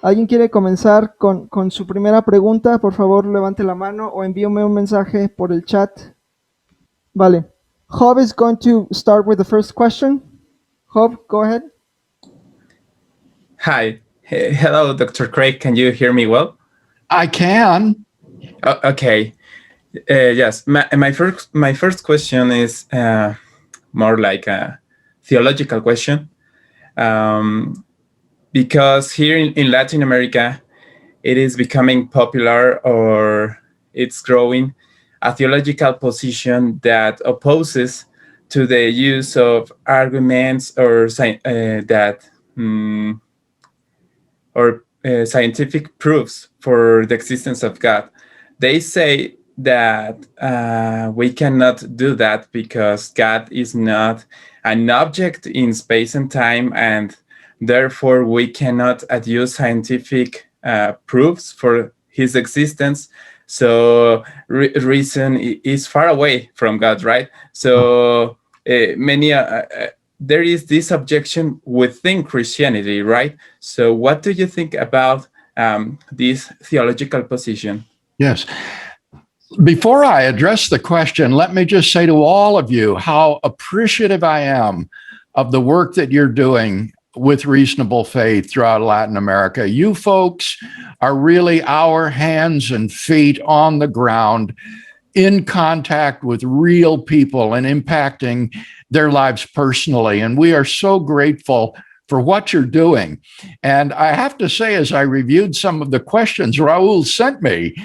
¿Alguien quiere comenzar con su primera pregunta? Por favor, levante la mano o envíame un mensaje por el chat. Vale. Job is going to start with the first question. Job, go ahead. Hi. Hello, Dr. Craig. Can you hear me well? I can. Okay. Yes. My first question is more like a theological question. Because here in Latin America, it is becoming popular, or it's growing, a theological position that opposes to the use of arguments or scientific proofs for the existence of God. They say that we cannot do that because God is not an object in space and time, and therefore we cannot adduce scientific proofs for his existence. So reason is far away from God, right? So there is this objection within Christianity, right? So what do you think about this theological position? Yes. Before I address the question, let me just say to all of you how appreciative I am of the work that you're doing with Reasonable Faith throughout Latin America. You folks are really our hands and feet on the ground, in contact with real people and impacting their lives personally. And we are so grateful for what you're doing. And I have to say, as I reviewed some of the questions Raul sent me,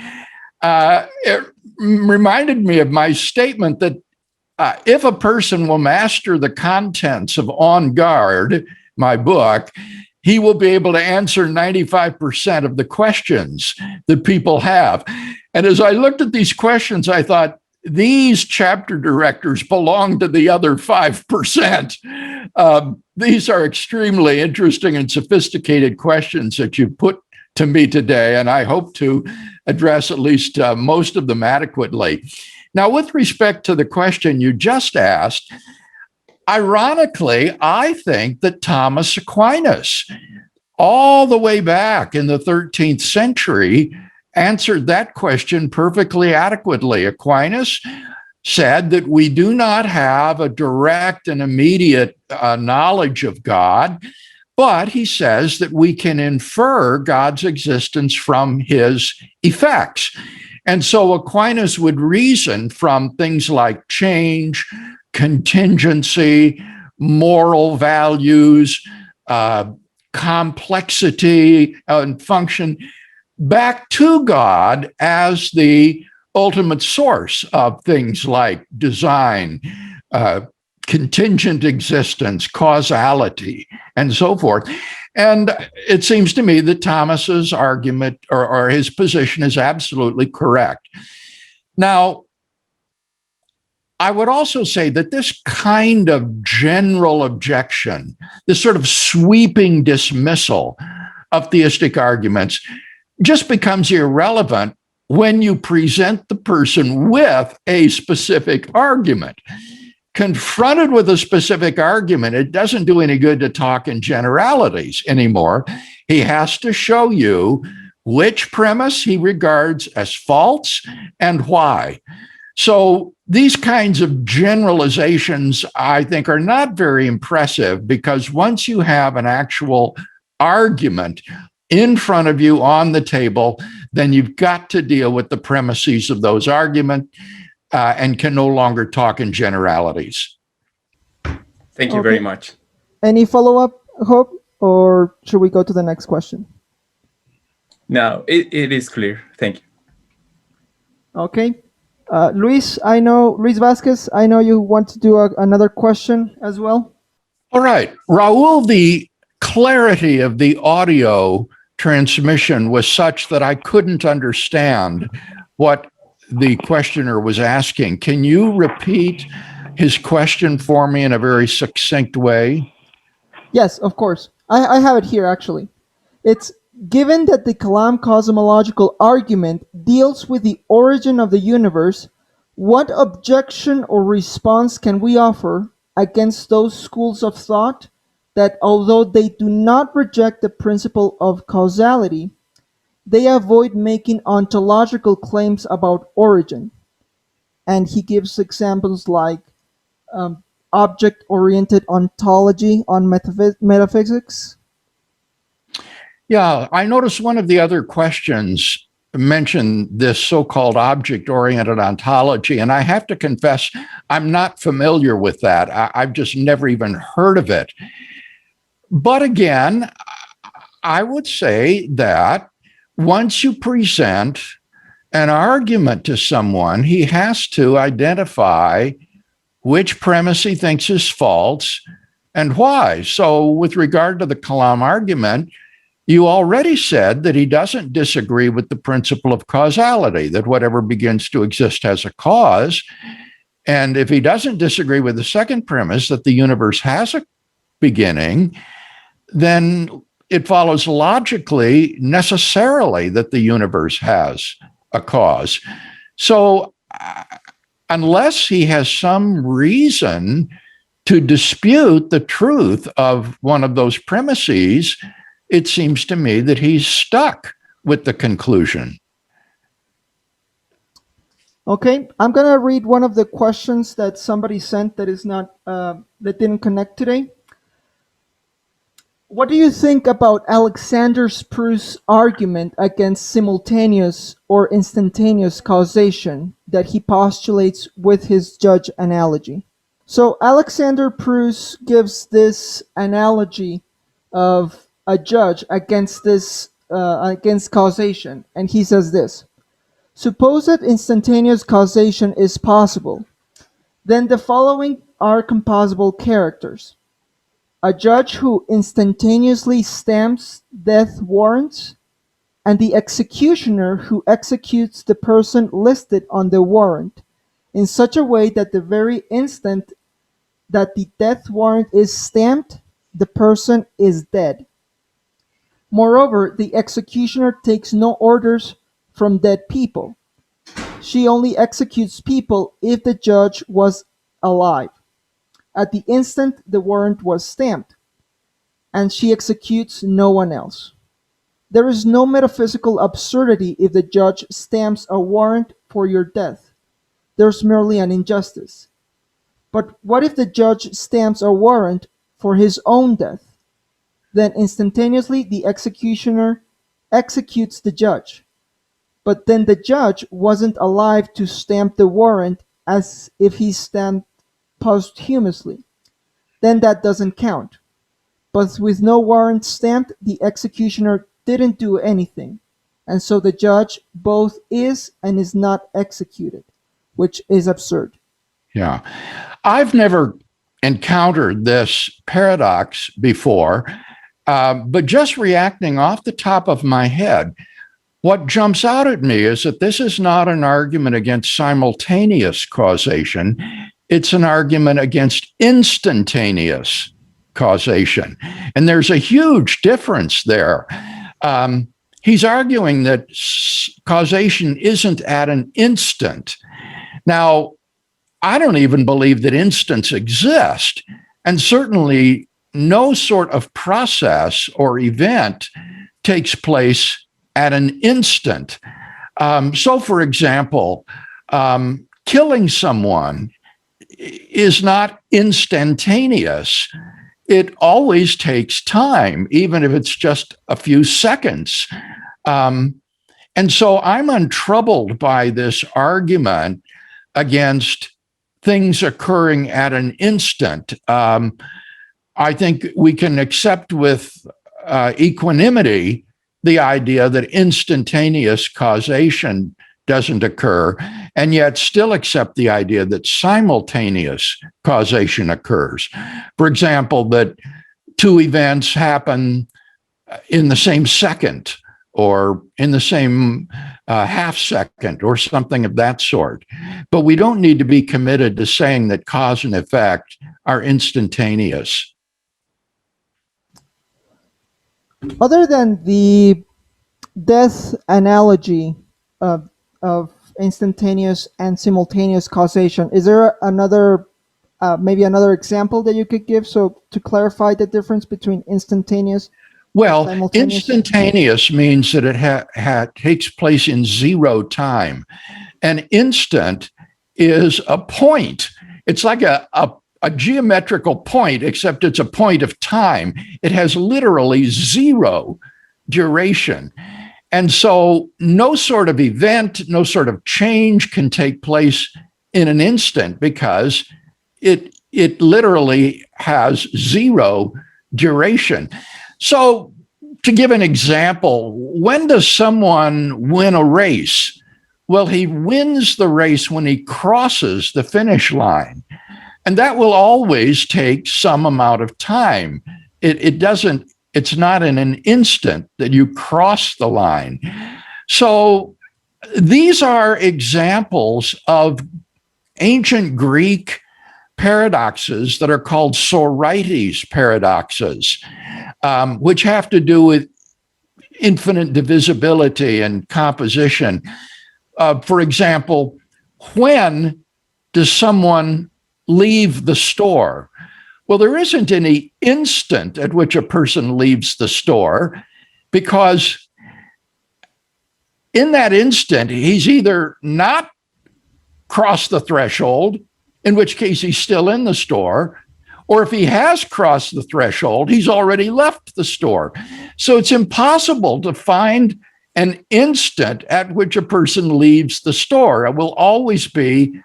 it reminded me of my statement that if a person will master the contents of On Guard, my book, he will be able to answer 95% of the questions that people have. And as I looked at these questions, I thought, these chapter directors belong to the other 5%. These are extremely interesting and sophisticated questions that you put to me today, and I hope to address at least most of them adequately. Now, with respect to the question you just asked, ironically, I think that Thomas Aquinas, all the way back in the 13th century, answered that question perfectly adequately. Aquinas said that we do not have a direct and immediate knowledge of God, but he says that we can infer God's existence from his effects. And so Aquinas would reason from things like change, contingency, moral values, complexity and function back to God as the ultimate source of things like design, contingent existence, causality, and so forth. And it seems to me that Thomas's argument or his position is absolutely correct. Now, I would also say that this kind of general objection, this sort of sweeping dismissal of theistic arguments, just becomes irrelevant when you present the person with a specific argument. Confronted with a specific argument, it doesn't do any good to talk in generalities anymore. He has to show you which premise he regards as false and why. So these kinds of generalizations, I think, are not very impressive, because once you have an actual argument in front of you on the table, then you've got to deal with the premises of those arguments and can no longer talk in generalities. Thank you very much. Any follow-up, Hope, or should we go to the next question? No, it is clear. Thank you. Okay. Luis Vasquez, I know you want to do another question as well. All right. Raul, the clarity of the audio transmission was such that I couldn't understand what the questioner was asking. Can you repeat his question for me in a very succinct way? Yes, of course. I have it here, actually. It's, given that the Kalam cosmological argument deals with the origin of the universe, what objection or response can we offer against those schools of thought that although they do not reject the principle of causality, they avoid making ontological claims about origin. And he gives examples like object-oriented ontology on metaphysics. Yeah, I noticed one of the other questions mentioned this so-called object-oriented ontology, and I have to confess, I'm not familiar with that. I've just never even heard of it. But again, I would say that once you present an argument to someone, he has to identify which premise he thinks is false and why. So with regard to the Kalam argument, you already said that he doesn't disagree with the principle of causality, that whatever begins to exist has a cause. And if he doesn't disagree with the second premise, that the universe has a beginning, then it follows logically, necessarily, that the universe has a cause. So unless he has some reason to dispute the truth of one of those premises, it seems to me that he's stuck with the conclusion. Okay, I'm gonna read one of the questions that somebody sent that is not that didn't connect today. What do you think about Alexander Spruce's argument against simultaneous or instantaneous causation that he postulates with his judge analogy? So Alexander Spruce gives this analogy of a judge against causation, and he says this: suppose that instantaneous causation is possible, then the following are composable characters: a judge who instantaneously stamps death warrants, and the executioner who executes the person listed on the warrant in such a way that the very instant that the death warrant is stamped, the person is dead. Moreover, the executioner takes no orders from dead people. She only executes people if the judge was alive at the instant the warrant was stamped, and she executes no one else. There is no metaphysical absurdity if the judge stamps a warrant for your death. There's merely an injustice. But what if the judge stamps a warrant for his own death? Then instantaneously the executioner executes the judge. But then the judge wasn't alive to stamp the warrant as if he stamped posthumously. Then that doesn't count. But with no warrant stamped, the executioner didn't do anything. And so the judge both is and is not executed, which is absurd. Yeah. I've never encountered this paradox before, but just reacting off the top of my head, what jumps out at me is that this is not an argument against simultaneous causation. It's an argument against instantaneous causation. And there's a huge difference there. He's arguing that causation isn't at an instant. Now, I don't even believe that instants exist, and certainly no sort of process or event takes place at an instant. So, for example, killing someone is not instantaneous. It always takes time, even if it's just a few seconds. And so I'm untroubled by this argument against things occurring at an instant. I think we can accept with equanimity the idea that instantaneous causation doesn't occur, and yet still accept the idea that simultaneous causation occurs. For example, that two events happen in the same second or in the same half second or something of that sort. But we don't need to be committed to saying that cause and effect are instantaneous. Other than the death analogy of instantaneous and simultaneous causation, is there another maybe another example that you could give, so to clarify the difference between instantaneous? Well, Simultaneous? instantaneous means that it takes place in zero time. An instant is a point. It's like a geometrical point, except it's a point of time. It has literally zero duration. And so no sort of event, no sort of change can take place in an instant because it literally has zero duration. So to give an example, when does someone win a race? Well, he wins the race when he crosses the finish line. And that will always take some amount of time. It's not in an instant that you cross the line. So these are examples of ancient Greek paradoxes that are called Sorites paradoxes, which have to do with infinite divisibility and composition. For example, when does someone leave the store? Well, there isn't any instant at which a person leaves the store, because in that instant, he's either not crossed the threshold, in which case he's still in the store, or if he has crossed the threshold, he's already left the store. So it's impossible to find an instant at which a person leaves the store. It will always be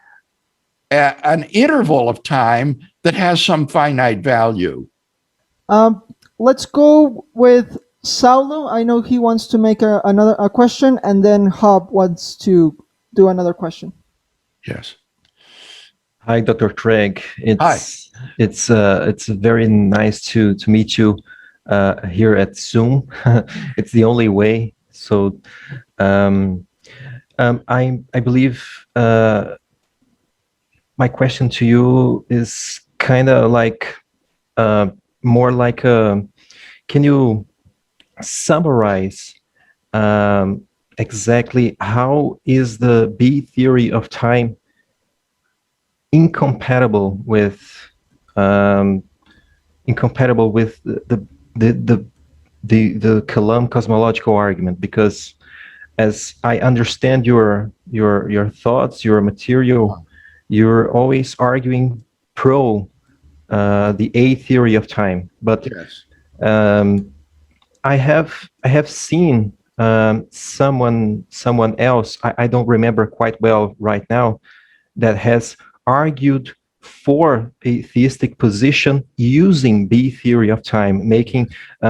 an interval of time that has some finite value. Let's go with Saulo. I know he wants to make a question, and then Hub wants to do another question. Yes. Hi, Dr. Craig. Hi. It's very nice to meet you here at Zoom. It's the only way. So I believe my question to you is kind of like more like can you summarize exactly how is the B theory of time incompatible with the Kalam cosmological argument? Because as I understand your thoughts, your material, you're always arguing pro the A theory of time. But Yes. I have seen someone else, I don't remember quite well right now, that has argued for a theistic position using B theory of time, making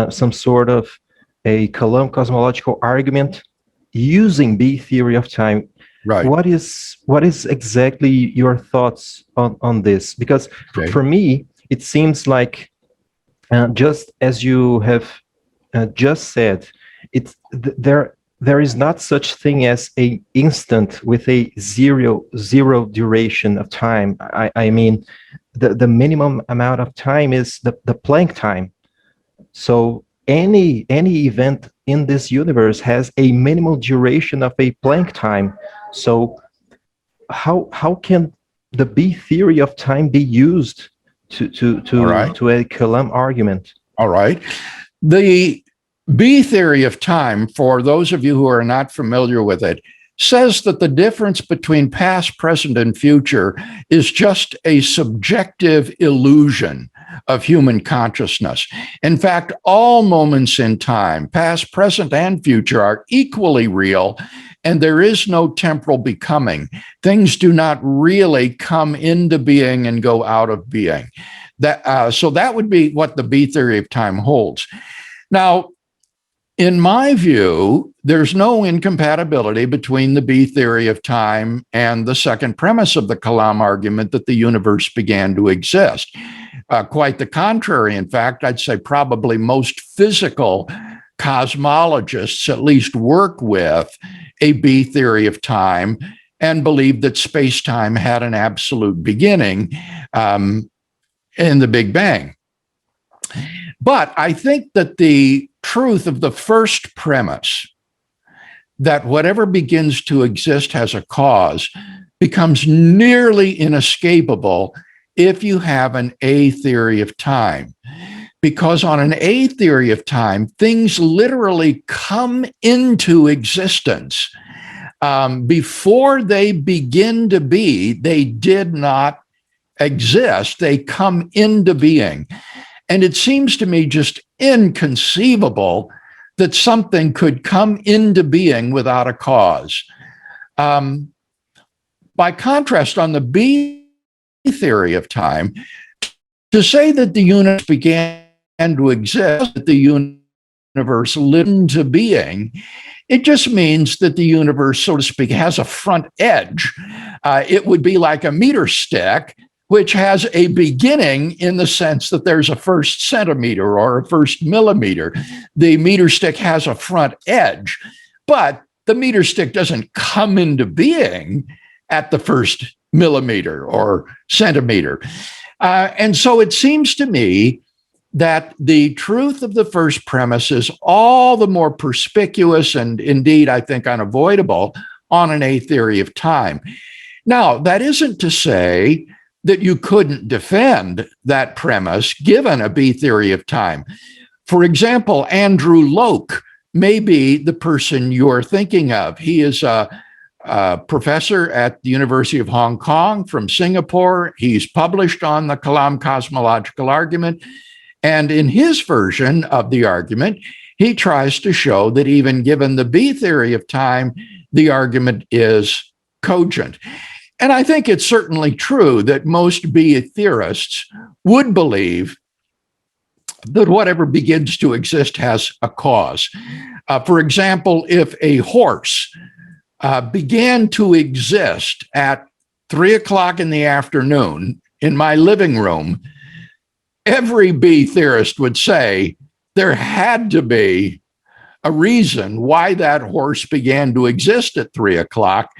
some sort of a Kalam cosmological argument using B theory of time. Right. What is exactly your thoughts on this? Because Okay. for me, it seems like just as you have just said, there is not such thing as a instant with a zero duration of time. I mean, the minimum amount of time is the Planck time. So any event in this universe has a minimal duration of a Planck time. So how can the B theory of time be used to a Kalam argument? All right. The B theory of time, for those of you who are not familiar with it, says that the difference between past, present, and future is just a subjective illusion of human consciousness. In fact, all moments in time, past, present, and future, are equally real, and there is no temporal becoming. Things do not really come into being and go out of being. So that would be what the B theory of time holds. Now, in my view, there's no incompatibility between the B theory of time and the second premise of the Kalam argument that the universe began to exist. Quite the contrary. In fact, I'd say probably most physical cosmologists at least work with a B theory of time and believe that space-time had an absolute beginning in the Big Bang. But I think that the truth of the first premise, that whatever begins to exist has a cause, becomes nearly inescapable if you have an A theory of time. Because on an A theory of time, things literally come into existence. Before they begin to be, they did not exist. They come into being. And it seems to me just inconceivable that something could come into being without a cause. By contrast, on the B theory of time, to say that the universe began to exist, that the universe lived into being, it just means that the universe, so to speak, has a front edge. It would be like a meter stick, which has a beginning in the sense that there's a first centimeter or a first millimeter. The meter stick has a front edge, but the meter stick doesn't come into being at the first millimeter or centimeter. And so it seems to me that the truth of the first premise is all the more perspicuous and indeed, I think, unavoidable on an A theory of time. Now, that isn't to say that you couldn't defend that premise given a B theory of time. For example, Andrew Locke may be the person you're thinking of. He is a professor at the University of Hong Kong from Singapore. He's published on the Kalam cosmological argument. And in his version of the argument, he tries to show that even given the B theory of time, the argument is cogent. And I think it's certainly true that most B theorists would believe that whatever begins to exist has a cause. For example, if a horse began to exist at 3 o'clock in the afternoon in my living room, every B theorist would say there had to be a reason why that horse began to exist at 3 o'clock.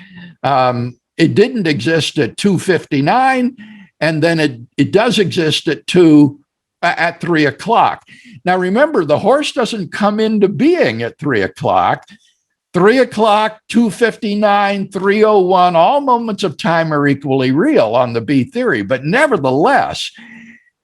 It didn't exist at 2:59, and then it does exist at 3 o'clock. Now, remember, the horse doesn't come into being at 3 o'clock. 3 o'clock, 2:59, 3:01, all moments of time are equally real on the B theory. But nevertheless,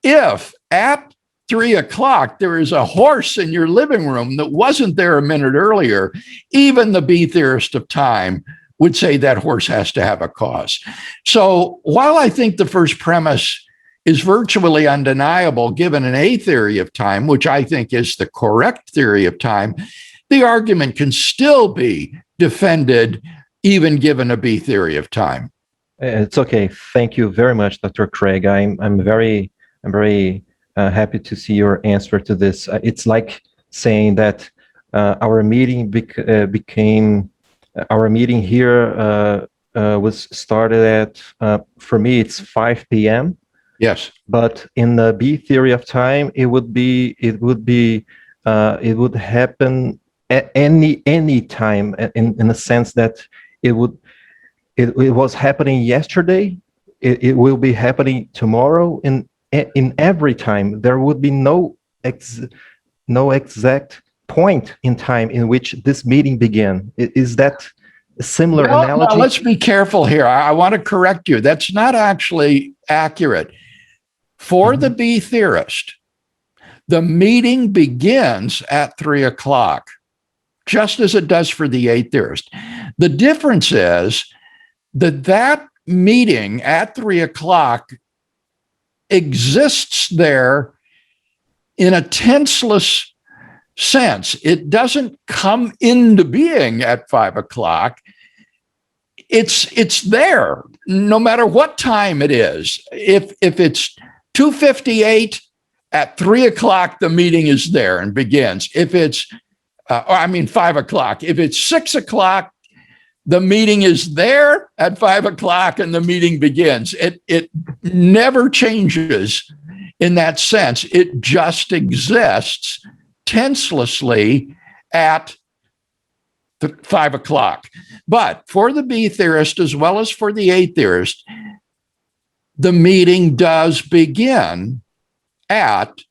if at 3 o'clock there is a horse in your living room that wasn't there a minute earlier, even the B theorist of time would say that horse has to have a cause. So while I think the first premise is virtually undeniable given an A theory of time, which I think is the correct theory of time, the argument can still be defended even given a B theory of time. It's okay. Thank you very much, Dr. Craig. I'm very happy to see your answer to this. It's like saying that our meeting our meeting here was started at for me it's 5 p.m. Yes, but in the B theory of time, it would happen at any time, in the sense that it was happening yesterday, it will be happening tomorrow, in every time. There would be no exact point in time in which this meeting began. Is that a similar analogy? No, let's be careful here. I want to correct you. That's not actually accurate. For the B theorist, the meeting begins at 3 o'clock, just as it does for the A theorist. The difference is that meeting at 3 o'clock exists there in a tenseless sense. It doesn't come into being at 5 o'clock. It's there no matter what time it is. If it's 2:58 at 3 o'clock, the meeting is there and begins. If it's 5 o'clock. If it's 6 o'clock, the meeting is there at 5 o'clock and the meeting begins. It never changes in that sense. It just exists tenselessly at 5 o'clock. But for the B theorist, as well as for the A theorist, the meeting does begin at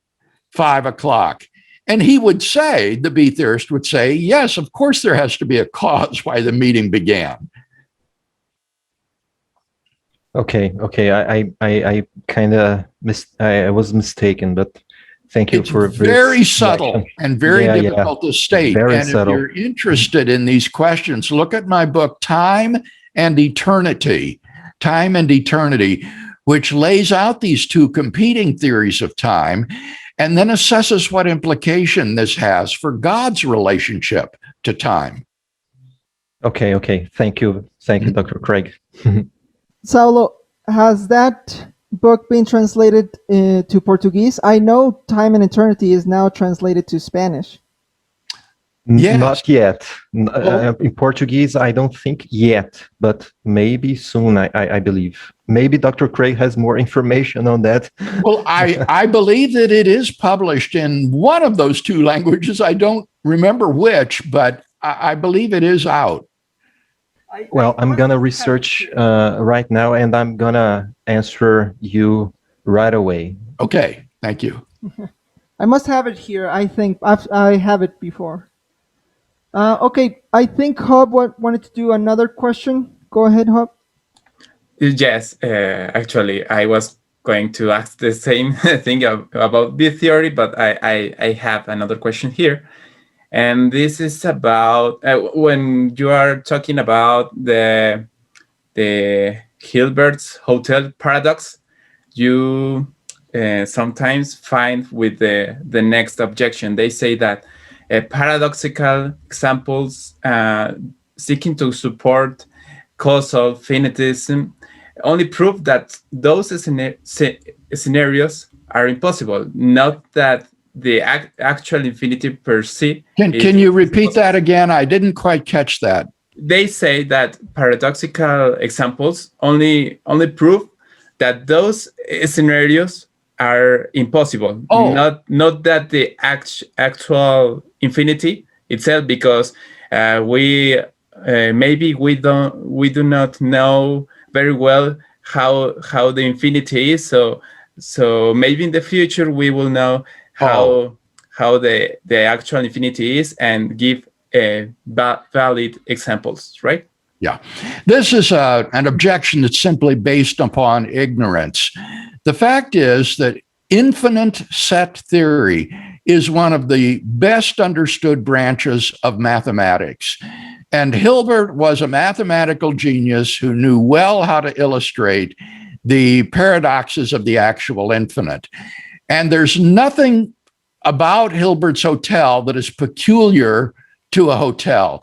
5 o'clock. And he would say, the B theorist would say, yes, of course there has to be a cause why the meeting began. Okay, okay. I kind of I was mistaken, but thank you It's for very this subtle correction. and very Yeah, yeah. difficult to state. Very And if subtle. you're interested in these questions, look at my book, Time and Eternity, Time and Eternity, which lays out these two competing theories of time and then assesses what implication this has for God's relationship to time. Okay, okay. Thank you. Thank you, Dr. Craig. Saulo, has that book been translated to Portuguese? I know Time and Eternity is now translated to Spanish. Yes. Not yet. Well- In Portuguese, I don't think yet, but maybe soon, I believe. Maybe Dr. Craig has more information on that. Well, I believe that it is published in one of those two languages. I don't remember which, but I believe it is out. Well, I'm going to research right now, and I'm going to answer you right away. Okay, thank you. I must have it here. I think I have it before. Okay, I think Hub wanted to do another question. Go ahead, Hub. Yes, actually, I was going to ask the same thing about this theory, but I have another question here. And this is about when you are talking about the Hilbert's hotel paradox, you sometimes find with the next objection. They say that paradoxical examples seeking to support causal finitism only prove that those scenarios are impossible, not that the actual infinity per se. Can you repeat that again? I didn't quite catch that. They say that paradoxical examples only prove that those scenarios are impossible, not that the actual infinity itself, because we do not know very well how the infinity is. So maybe in the future we will know how the actual infinity is and give valid examples, right? Yeah. This is an objection that's simply based upon ignorance. The fact is that infinite set theory is one of the best understood branches of mathematics. And Hilbert was a mathematical genius who knew well how to illustrate the paradoxes of the actual infinite. And there's nothing about Hilbert's hotel that is peculiar to a hotel.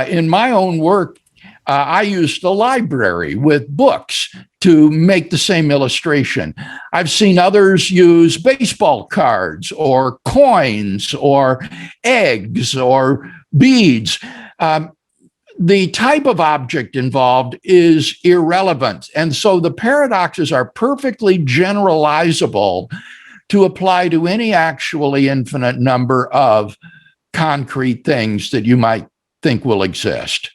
In my own work, I used the library with books to make the same illustration. I've seen others use baseball cards or coins or eggs or beads. The type of object involved is irrelevant. And so the paradoxes are perfectly generalizable to apply to any actually infinite number of concrete things that you might think will exist.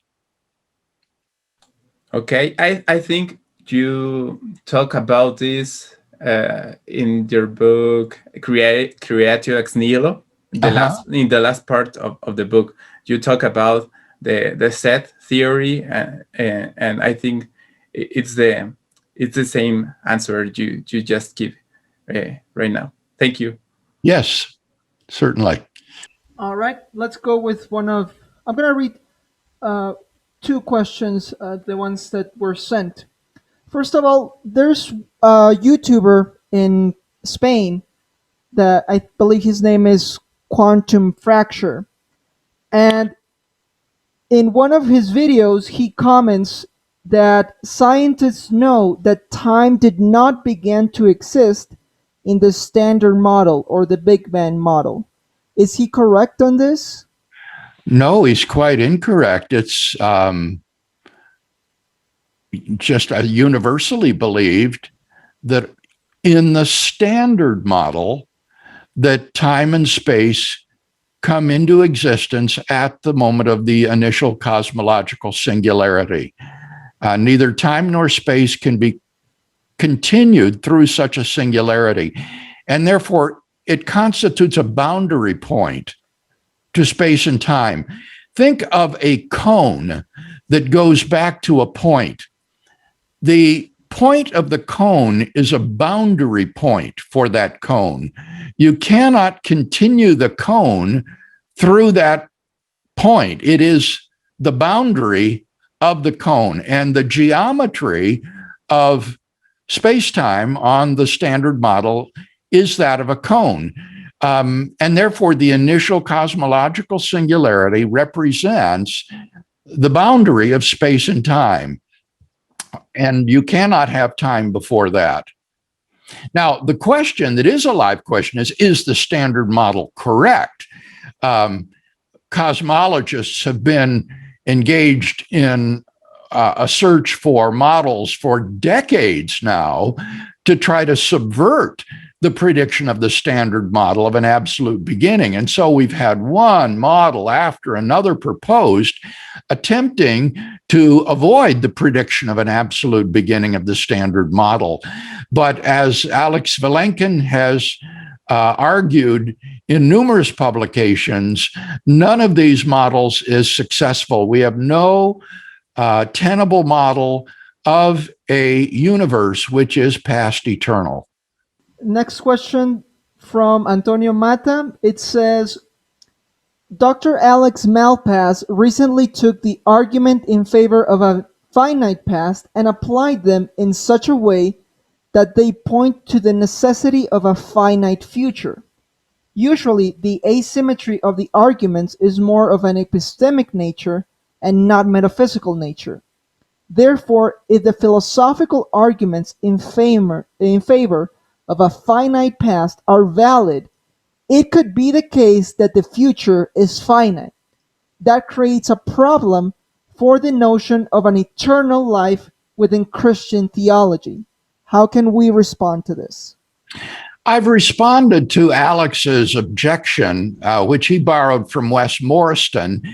Okay, I think you talk about this in your book Creatio ex nihilo. In the last part of the book, you talk about the set theory, and I think it's the same answer you just give right now. Thank you. Yes, certainly. All right, let's go with one of. I'm going to read two questions, the ones that were sent. First of all, there's a YouTuber in Spain that I believe his name is Quantum Fracture. And in one of his videos, he comments that scientists know that time did not begin to exist in the Standard Model or the Big Bang model. Is he correct on this? No, he's quite incorrect. It's just universally believed that in the Standard Model, that time and space come into existence at the moment of the initial cosmological singularity. Neither time nor space can be continued through such a singularity. And therefore, it constitutes a boundary point to space and time. Think of a cone that goes back to a point. The point of the cone is a boundary point for that cone. You cannot continue the cone through that point. It is the boundary of the cone, and the geometry of space-time on the standard model is that of a cone. And therefore, the initial cosmological singularity represents the boundary of space and time. And you cannot have time before that. Now, the question that is a live question is the standard model correct? Cosmologists have been engaged in a search for models for decades now to try to subvert the prediction of the standard model of an absolute beginning. And so we've had one model after another proposed, attempting to avoid the prediction of an absolute beginning of the standard model. But as Alex Vilenkin has argued in numerous publications, none of these models is successful. We have no tenable model of a universe which is past eternal. Next question from Antonio Mata. It says, Dr. Alex Malpass recently took the argument in favor of a finite past and applied them in such a way that they point to the necessity of a finite future. Usually, the asymmetry of the arguments is more of an epistemic nature and not metaphysical nature. Therefore, if the philosophical arguments in favor of a finite past are valid, it could be the case that the future is finite. That creates a problem for the notion of an eternal life within Christian theology. How can we respond to this? I've responded to Alex's objection, which he borrowed from Wes Morriston,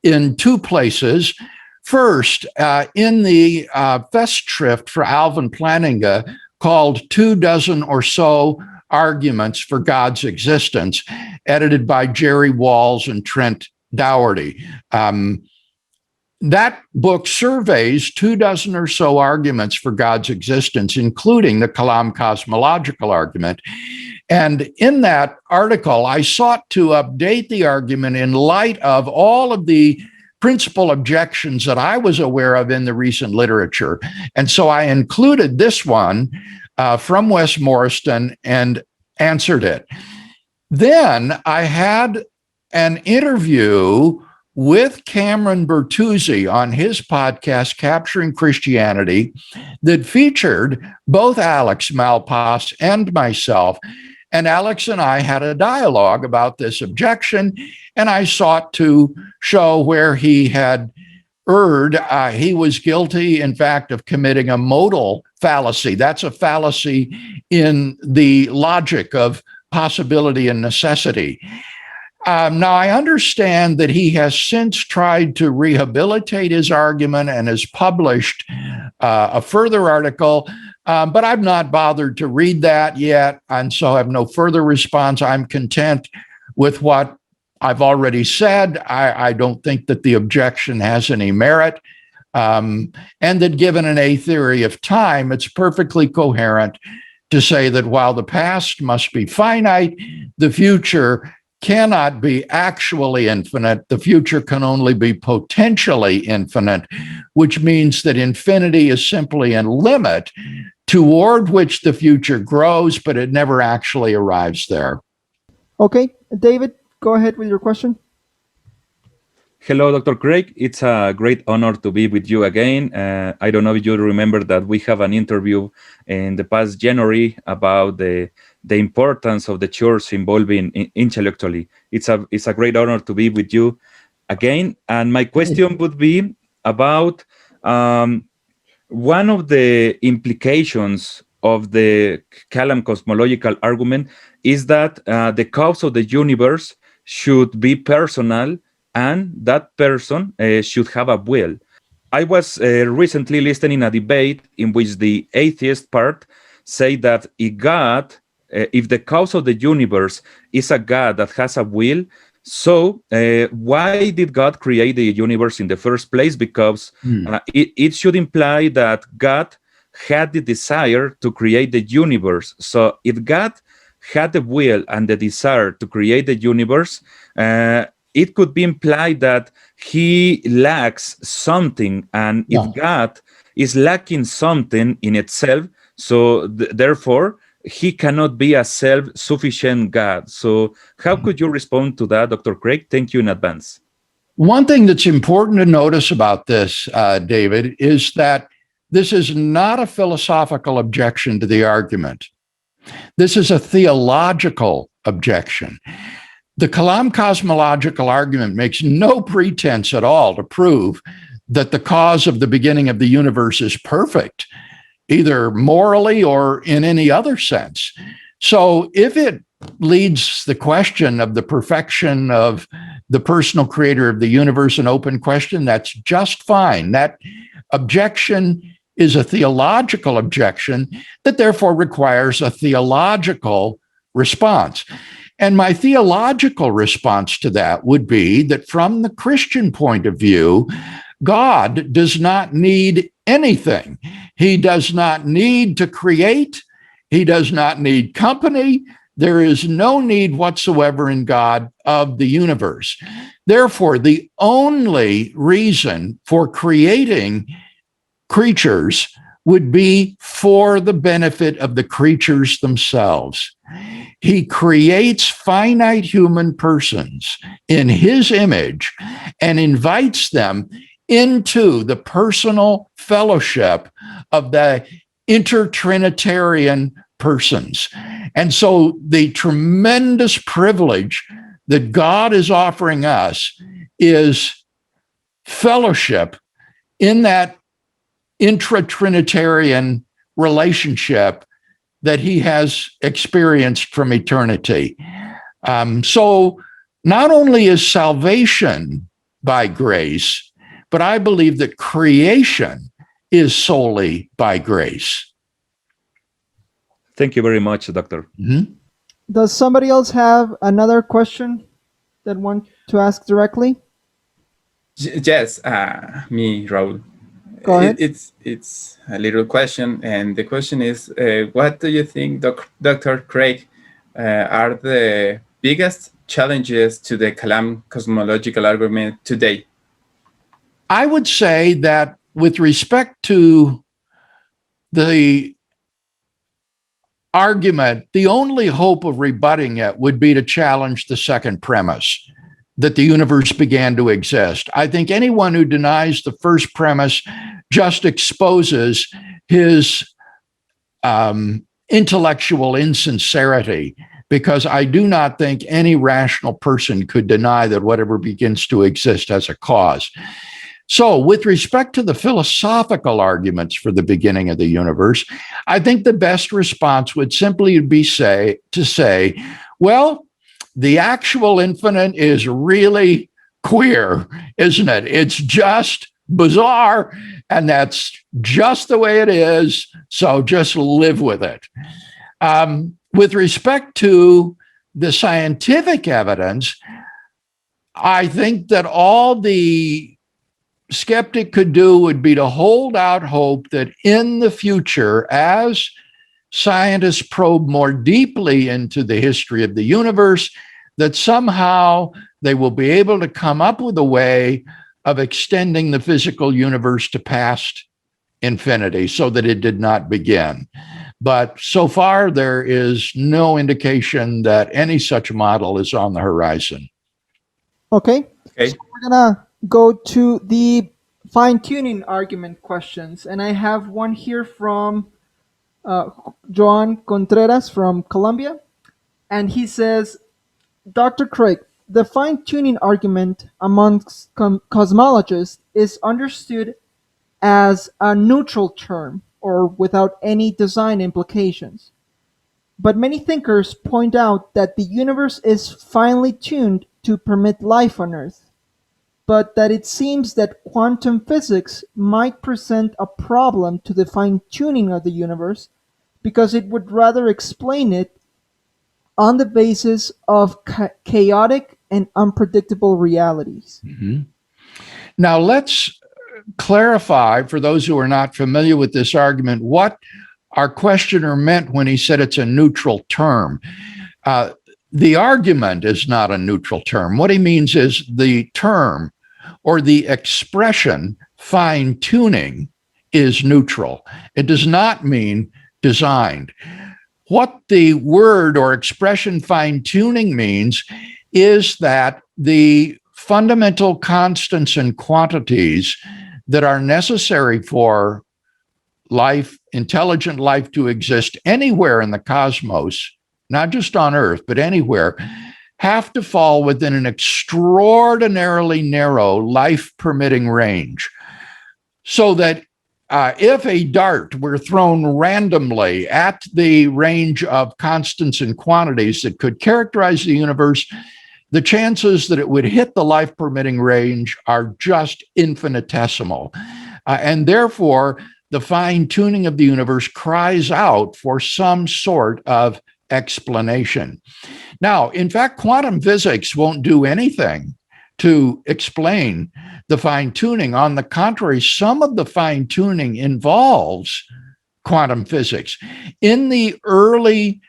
in two places. First, in the Festschrift for Alvin Plantinga, called 24 or so Arguments for God's Existence, edited by Jerry Walls and Trent Dougherty. That book surveys 24 or so arguments for God's existence, including the Kalam cosmological argument. And in that article, I sought to update the argument in light of all of the principal objections that I was aware of in the recent literature. And so I included this one from Wes Morriston and answered it. Then I had an interview with Cameron Bertuzzi on his podcast, Capturing Christianity, that featured both Alex Malpass and myself. And Alex and I had a dialogue about this objection, and I sought to show where he had erred. He was guilty, in fact, of committing a modal fallacy. That's a fallacy in the logic of possibility and necessity. Now, I understand that he has since tried to rehabilitate his argument and has published a further article, but I've not bothered to read that yet, and so I have no further response. I'm content with what I've already said. I don't think that the objection has any merit, and that given an A theory of time, it's perfectly coherent to say that while the past must be finite, the future cannot be actually infinite. The future can only be potentially infinite, which means that infinity is simply a limit toward which the future grows, but it never actually arrives there. Okay, David, go ahead with your question. Hello, Dr. Craig. It's a great honor to be with you again. I don't know if you remember that we have an interview in the past January about the importance of the church involving intellectually. It's a great honor to be with you again. And my question would be about one of the implications of the Kalam cosmological argument is that the cause of the universe should be personal, and that person should have a will. I was recently listening a debate in which the atheist part say that if the cause of the universe is a God that has a will, so why did God create the universe in the first place? Because it should imply that God had the desire to create the universe. So if God had the will and the desire to create the universe, it could be implied that he lacks something. And if God is lacking something in itself, so therefore, he cannot be a self-sufficient God. So how could you respond to that, Dr. Craig? Thank you in advance. One thing that's important to notice about this, David, is that this is not a philosophical objection to the argument. This is a theological objection. The Kalam cosmological argument makes no pretense at all to prove that the cause of the beginning of the universe is perfect, either morally or in any other sense. So if it leads the question of the perfection of the personal creator of the universe an open question, that's just fine. That objection is a theological objection that therefore requires a theological response. And my theological response to that would be that from the Christian point of view, God does not need anything. He does not need to create. He does not need company. There is no need whatsoever in God of the universe. Therefore, the only reason for creating creatures would be for the benefit of the creatures themselves. He creates finite human persons in his image and invites them into the personal fellowship of the intertrinitarian persons. And so the tremendous privilege that God is offering us is fellowship in that intra-Trinitarian relationship that he has experienced from eternity. So not only is salvation by grace, but I believe that creation is solely by grace. Thank you very much, Doctor. Mm-hmm. Does somebody else have another question that want to ask directly? Yes, me, Raul. Go ahead. It's a little question, and the question is, what do you think, Dr. Craig, are the biggest challenges to the Kalam cosmological argument today? I would say that with respect to the argument, the only hope of rebutting it would be to challenge the second premise, that the universe began to exist. I think anyone who denies the first premise just exposes his intellectual insincerity, because I do not think any rational person could deny that whatever begins to exist has a cause. So with respect to the philosophical arguments for the beginning of the universe, I think the best response would simply be to say, well, the actual infinite is really queer, isn't it? It's just bizarre, and that's just the way it is, so just live with it. With respect to the scientific evidence, I think that all the skeptic could do would be to hold out hope that in the future, as scientists probe more deeply into the history of the universe, that somehow they will be able to come up with a way of extending the physical universe to past infinity so that it did not begin. But so far, there is no indication that any such model is on the horizon. Okay. So we're going to go to the fine-tuning argument questions. And I have one here from Joan Contreras from Colombia. And he says, Dr. Craig, the fine-tuning argument amongst cosmologists is understood as a neutral term or without any design implications. But many thinkers point out that the universe is finely tuned to permit life on Earth, but that it seems that quantum physics might present a problem to the fine-tuning of the universe because it would rather explain it on the basis of chaotic and unpredictable realities. Mm-hmm. Now let's clarify for those who are not familiar with this argument what our questioner meant when he said it's a neutral term. The argument is not a neutral term. What he means is the term or the expression fine-tuning is neutral. It does not mean designed. What the word or expression fine-tuning means is that the fundamental constants and quantities that are necessary for life, intelligent life to exist anywhere in the cosmos, not just on Earth, but anywhere, have to fall within an extraordinarily narrow life-permitting range. So that if a dart were thrown randomly at the range of constants and quantities that could characterize the universe, the chances that it would hit the life-permitting range are just infinitesimal. And therefore, the fine-tuning of the universe cries out for some sort of explanation. Now, in fact, quantum physics won't do anything to explain the fine-tuning. On the contrary, some of the fine-tuning involves quantum physics. In the early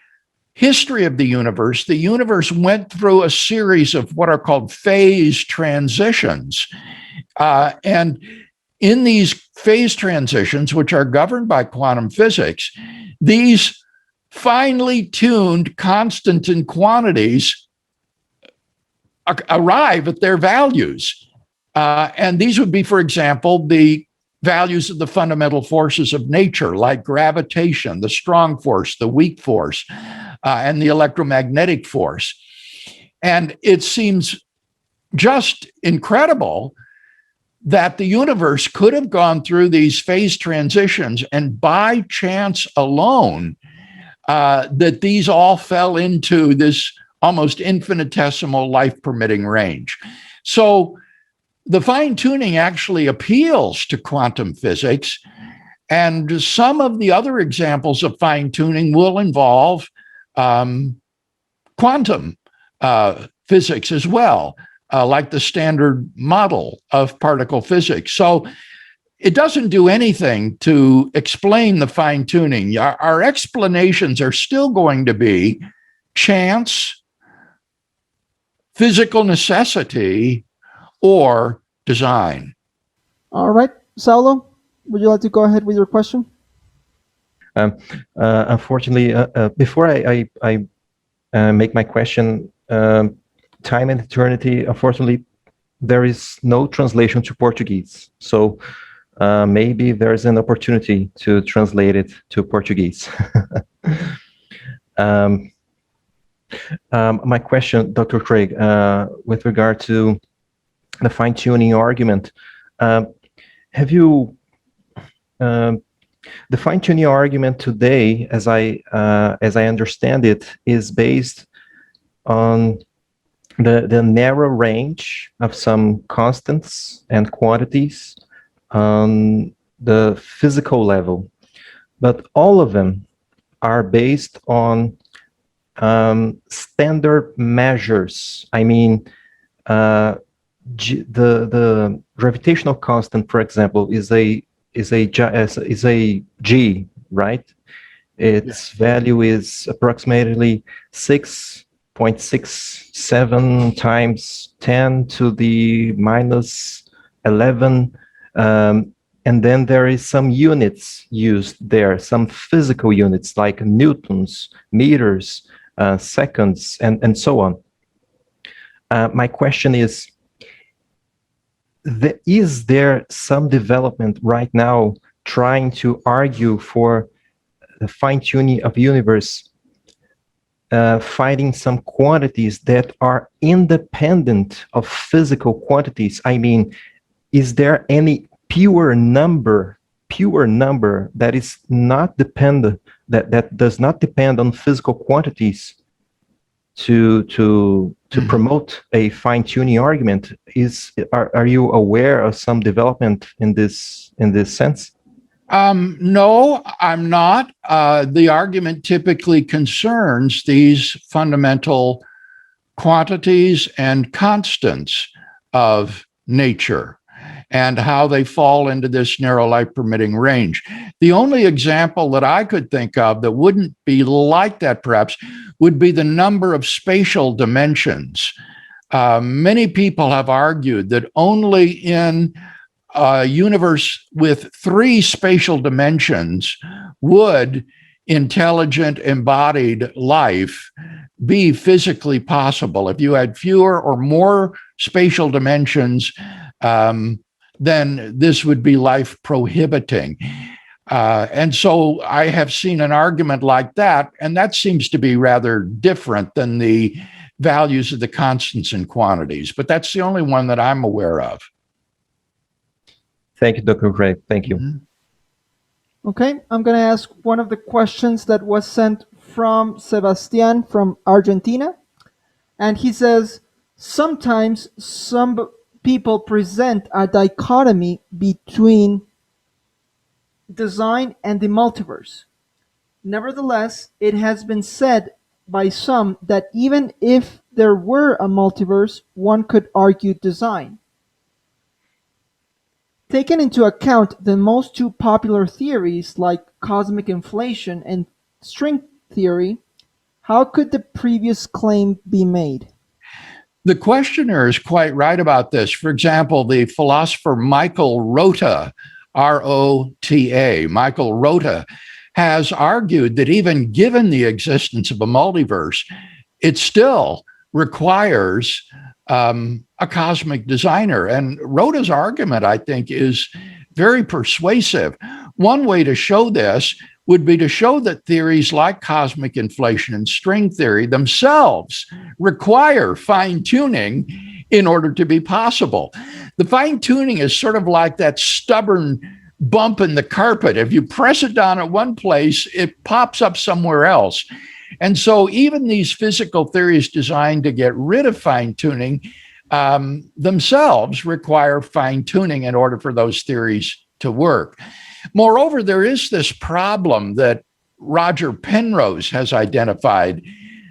history of the universe went through a series of what are called phase transitions. And in these phase transitions, which are governed by quantum physics, these finely tuned constants and quantities arrive at their values. And these would be, for example, the values of the fundamental forces of nature, like gravitation, the strong force, the weak force, and the electromagnetic force. And it seems just incredible that the universe could have gone through these phase transitions, and by chance alone, that these all fell into this almost infinitesimal life-permitting range. So the fine-tuning actually appeals to quantum physics, and some of the other examples of fine-tuning will involve quantum physics as well, like the standard model of particle physics. So it doesn't do anything to explain the fine-tuning. Our explanations are still going to be chance, physical necessity, or design. All right, Saulo, would you like to go ahead with your question? Unfortunately, before I make my question, time and eternity, unfortunately, there is no translation to Portuguese. So maybe there's an opportunity to translate it to Portuguese. My question, Dr. Craig, with regard to the fine-tuning argument, have you, the fine-tuning argument today, as I understand it, is based on the narrow range of some constants and quantities on the physical level, but all of them are based on standard measures. I mean, the gravitational constant, for example, is a G, right? Its value is approximately 6.67 times 10 to the minus 11. And then there is some units used there, some physical units like newtons, meters, seconds, and so on. My question is there some development right now trying to argue for the fine-tuning of the universe, finding some quantities that are independent of physical quantities? I mean, is there any pure number that is not dependent, that does not depend on physical quantities to promote a fine-tuning argument? Are you aware of some development in this sense? No, I'm not. The argument typically concerns these fundamental quantities and constants of nature. and how they fall into this narrow life permitting range. The only example that I could think of that wouldn't be like that, perhaps, would be the number of spatial dimensions. Many people have argued that only in a universe with 3 spatial dimensions would intelligent embodied life be physically possible. If you had fewer or more spatial dimensions, then this would be life prohibiting. And so I have seen an argument like that, and that seems to be rather different than the values of the constants and quantities, but that's the only one that I'm aware of. Thank you, Dr. Craig. Thank you. Mm-hmm. Okay, I'm going to ask one of the questions that was sent from Sebastian from Argentina. And he says, sometimes some people present a dichotomy between design and the multiverse. Nevertheless, it has been said by some that even if there were a multiverse, one could argue design. Taken into account the most 2 popular theories like cosmic inflation and string theory, how could the previous claim be made? The questioner is quite right about this. For example, the philosopher Michael Rota, R-O-T-A, Michael Rota, has argued that even given the existence of a multiverse, it still requires a cosmic designer. And Rota's argument, I think, is very persuasive. One way to show this would be to show that theories like cosmic inflation and string theory themselves require fine-tuning in order to be possible. The fine-tuning is sort of like that stubborn bump in the carpet. If you press it down at one place, it pops up somewhere else. And so even these physical theories designed to get rid of fine-tuning themselves require fine-tuning in order for those theories to work. Moreover, there is this problem that Roger Penrose has identified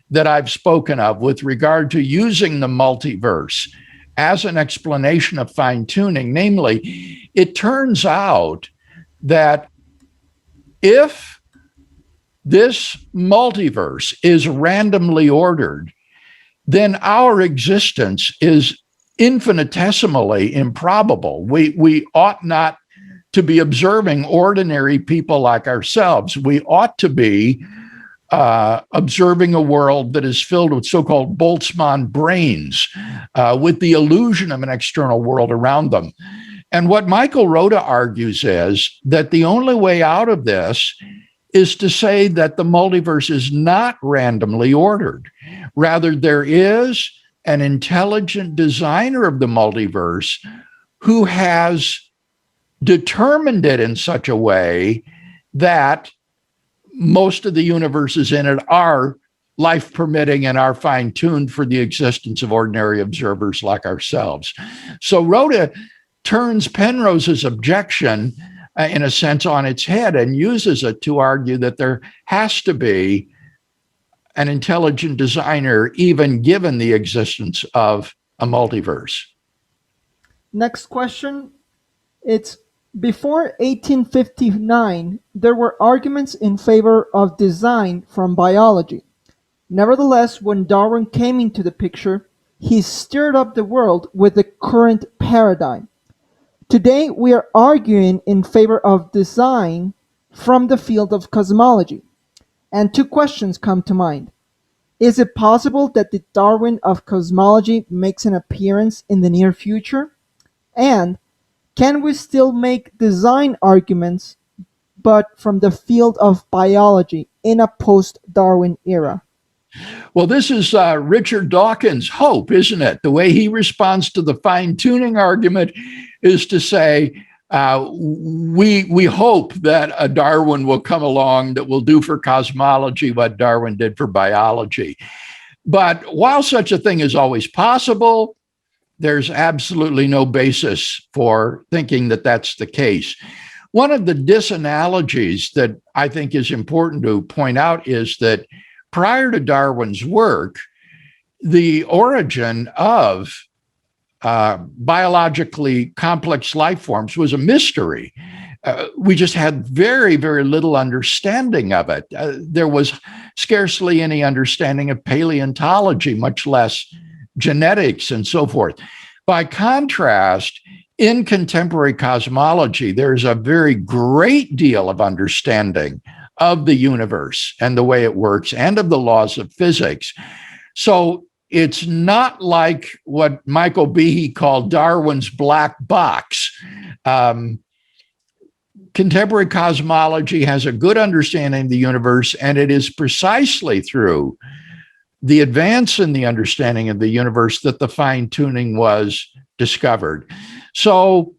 that I've spoken of with regard to using the multiverse as an explanation of fine-tuning. Namely, it turns out that if this multiverse is randomly ordered, then our existence is infinitesimally improbable. We ought not to be observing ordinary people like ourselves. We ought to be observing a world that is filled with so-called Boltzmann brains, with the illusion of an external world around them. And what Michael Rota argues is that the only way out of this is to say that the multiverse is not randomly ordered. Rather, there is an intelligent designer of the multiverse who has determined it in such a way that most of the universes in it are life permitting and are fine-tuned for the existence of ordinary observers like ourselves. So Rota turns Penrose's objection in a sense on its head and uses it to argue that there has to be an intelligent designer even given the existence of a multiverse. Next question. It's before 1859, there were arguments in favor of design from biology. Nevertheless, when Darwin came into the picture, he stirred up the world with the current paradigm. Today, we are arguing in favor of design from the field of cosmology. And 2 questions come to mind. Is it possible that the Darwin of cosmology makes an appearance in the near future? And can we still make design arguments, but from the field of biology in a post-Darwin era? Well, this is Richard Dawkins' hope, isn't it? The way he responds to the fine-tuning argument is to say, we hope that a Darwin will come along that will do for cosmology what Darwin did for biology. But while such a thing is always possible, there's absolutely no basis for thinking that that's the case. One of the disanalogies that I think is important to point out is that prior to Darwin's work, the origin of biologically complex life forms was a mystery. We just had very, very little understanding of it. There was scarcely any understanding of paleontology, much less genetics and so forth. By contrast, in contemporary cosmology, there's a very great deal of understanding of the universe and the way it works and of the laws of physics. So it's not like what Michael Behe called Darwin's black box. Contemporary cosmology has a good understanding of the universe, and it is precisely through the advance in the understanding of the universe that the fine-tuning was discovered. So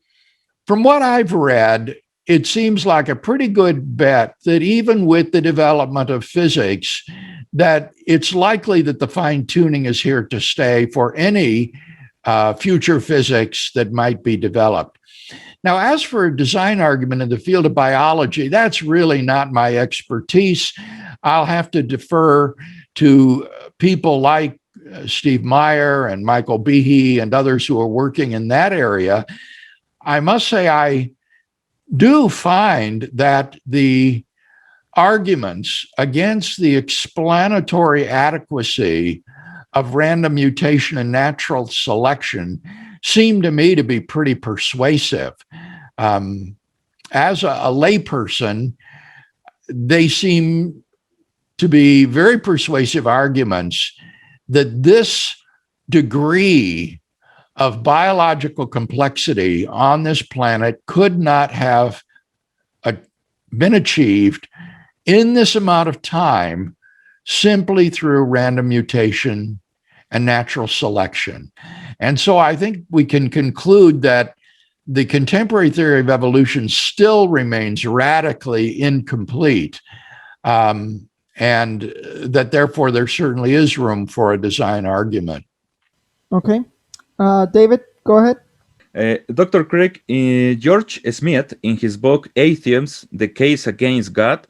from what I've read, it seems like a pretty good bet that even with the development of physics, that it's likely that the fine-tuning is here to stay for any future physics that might be developed. Now, as for a design argument in the field of biology, that's really not my expertise. I'll have to defer to people like Steve Meyer and Michael Behe and others who are working in that area. I must say I do find that the arguments against the explanatory adequacy of random mutation and natural selection seem to me to be pretty persuasive. As a layperson, they seem to be very persuasive arguments that this degree of biological complexity on this planet could not have been achieved in this amount of time simply through random mutation and natural selection. And so I think we can conclude that the contemporary theory of evolution still remains radically incomplete, and that therefore there certainly is room for a design argument. Okay. David, go ahead. Dr. Craig, George Smith, in his book Atheism, The Case Against God,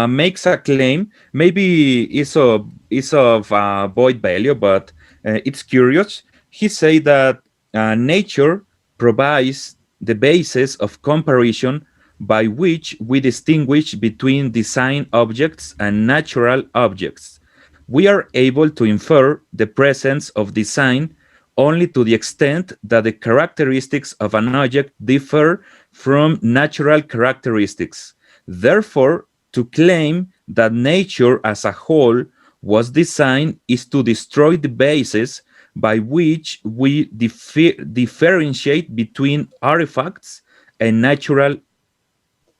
makes a claim, maybe is of void value, but it's curious. He say that nature provides the basis of comparison by which we distinguish between design objects and natural objects. We are able to infer the presence of design only to the extent that the characteristics of an object differ from natural characteristics. Therefore, to claim that nature as a whole was designed is to destroy the basis by which we differentiate between artifacts and natural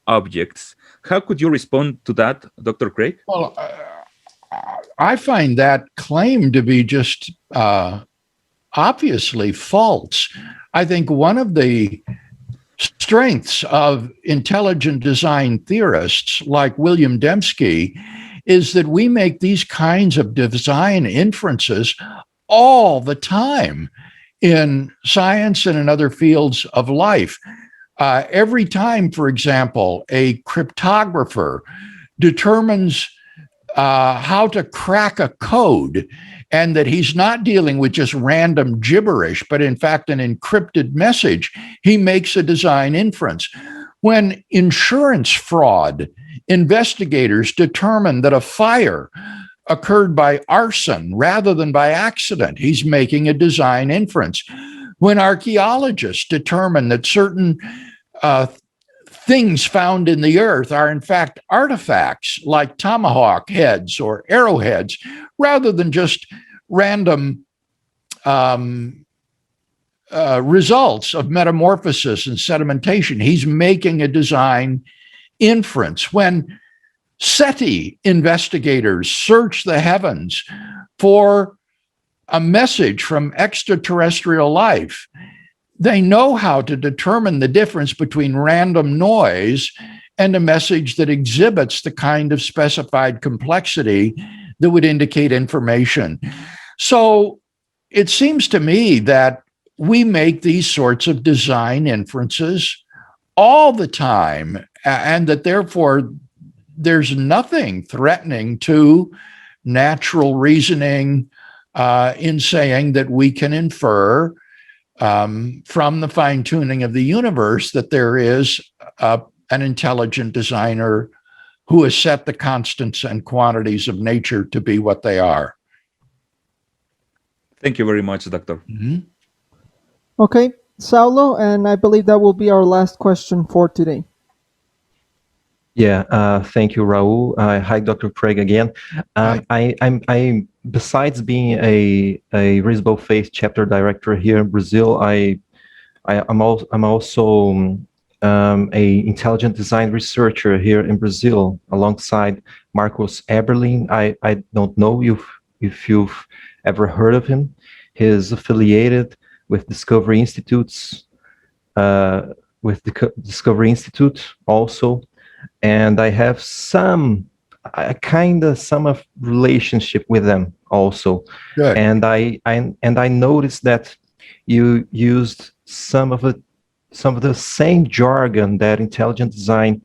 objects. How could you respond to that, Dr. Craig? Well, I find that claim to be just obviously false. I think one of the strengths of intelligent design theorists like William Dembski is that we make these kinds of design inferences all the time in science and in other fields of life. Every time, for example, a cryptographer determines how to crack a code, and that he's not dealing with just random gibberish, but in fact an encrypted message, he makes a design inference. When insurance fraud investigators determine that a fire occurred by arson rather than by accident, he's making a design inference. When archaeologists determine that certain things found in the earth are in fact artifacts like tomahawk heads or arrowheads, rather than just random results of metamorphosis and sedimentation, he's making a design inference. When SETI investigators search the heavens for a message from extraterrestrial life, they know how to determine the difference between random noise and a message that exhibits the kind of specified complexity that would indicate information. So it seems to me that we make these sorts of design inferences all the time, and that therefore there's nothing threatening to natural reasoning in saying that we can infer from the fine-tuning of the universe that there is an intelligent designer who has set the constants and quantities of nature to be what they are. Thank you very much, Doctor. Mm-hmm. Okay, Saulo, and I believe that will be our last question for today. Yeah, thank you, Raul. Hi, Dr. Craig again. I'm besides being a Reasonable Faith chapter director here in Brazil, I'm also a intelligent design researcher here in Brazil alongside Marcos Eberlin. I don't know if you've ever heard of him. He's affiliated with Discovery Institutes, Discovery Institute also. And I have some of relationship with them also. Good. And I noticed that you used some of the same jargon that intelligent design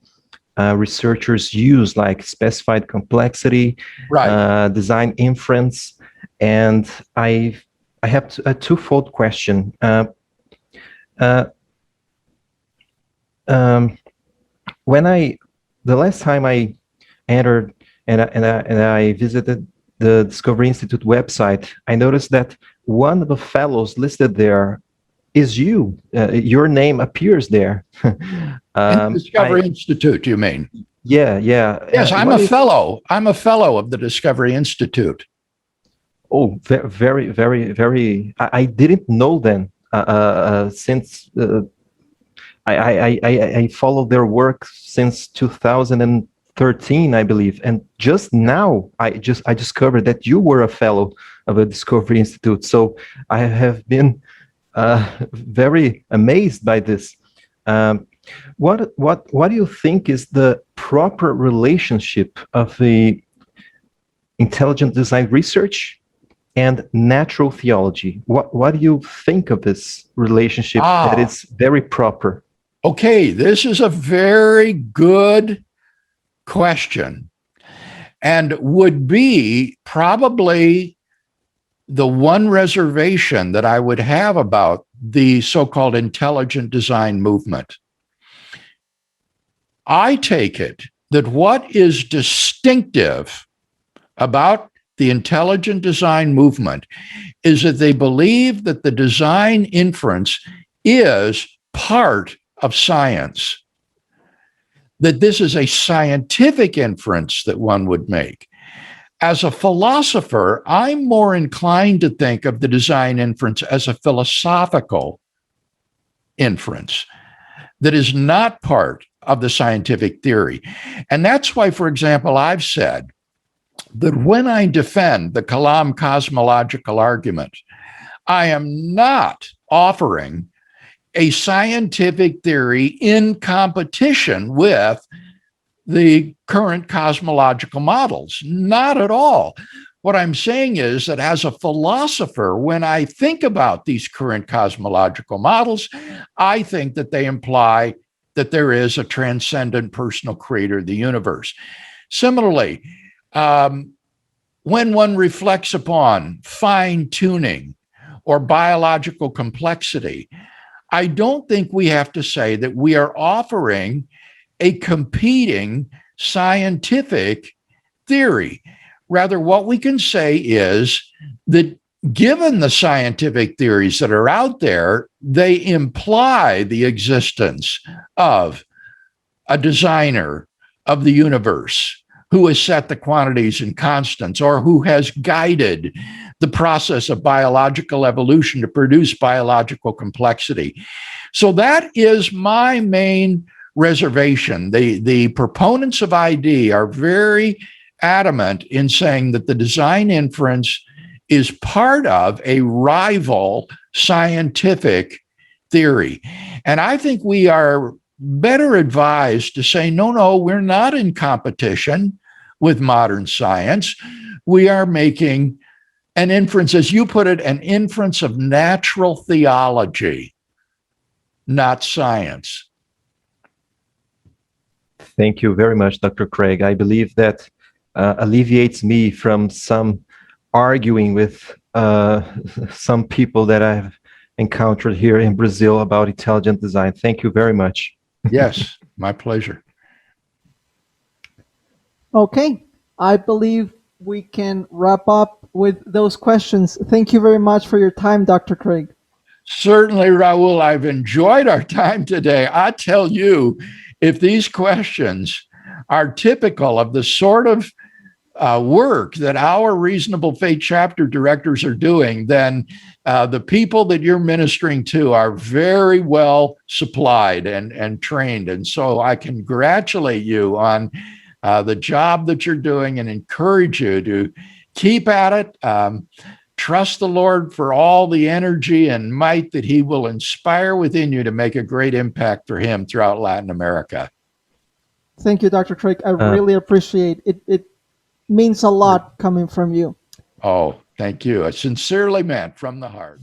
researchers use, like specified complexity, Right. design inference. And I have a twofold question. The last time I entered and I visited the Discovery Institute website, I noticed that one of the fellows listed there is you. Your name appears there. In the Discovery Institute, you mean? Yeah. Yes, I'm a fellow. I'm a fellow of the Discovery Institute. Oh, very, very, very. I didn't know then. Since I followed their work since 2013, I believe, and just now I discovered that you were a fellow of the Discovery Institute. So I have been very amazed by this. What do you think is the proper relationship of the intelligent design research and natural theology? What do you think of this relationship that is very proper? Okay, this is a very good question and would be probably the one reservation that I would have about the so-called intelligent design movement. I take it that what is distinctive about the intelligent design movement is that they believe that the design inference is part of science, that this is a scientific inference that one would make. As a philosopher, I'm more inclined to think of the design inference as a philosophical inference that is not part of the scientific theory. And that's why, for example, I've said that when I defend the Kalam cosmological argument, I am not offering a scientific theory in competition with the current cosmological models. Not at all. What I'm saying is that as a philosopher, when I think about these current cosmological models, I think that they imply that there is a transcendent personal creator of the universe. Similarly, when one reflects upon fine-tuning or biological complexity, I don't think we have to say that we are offering a competing scientific theory. Rather, what we can say is that given the scientific theories that are out there, they imply the existence of a designer of the universe who has set the quantities and constants, or who has guided the process of biological evolution to produce biological complexity. So that is my main reservation. The proponents of ID are very adamant in saying that the design inference is part of a rival scientific theory. And I think we are better advised to say, no, we're not in competition with modern science. We are making an inference, as you put it, an inference of natural theology, not science. Thank you very much, Dr. Craig. I believe that alleviates me from some arguing with some people that I've encountered here in Brazil about intelligent design. Thank you very much. Yes, my pleasure. Okay, I believe we can wrap up with those questions. Thank you very much for your time, Dr. Craig. Certainly, Raul, I've enjoyed our time today. I tell you, if these questions are typical of the sort of work that our Reasonable Faith chapter directors are doing, then the people that you're ministering to are very well supplied and trained. And so I congratulate you on the job that you're doing and encourage you to keep at it. Trust the Lord for all the energy and might that he will inspire within you to make a great impact for him throughout Latin America. Thank you, Dr. Craig. I really appreciate it. It means a lot coming from you. Oh, thank you. I sincerely meant from the heart.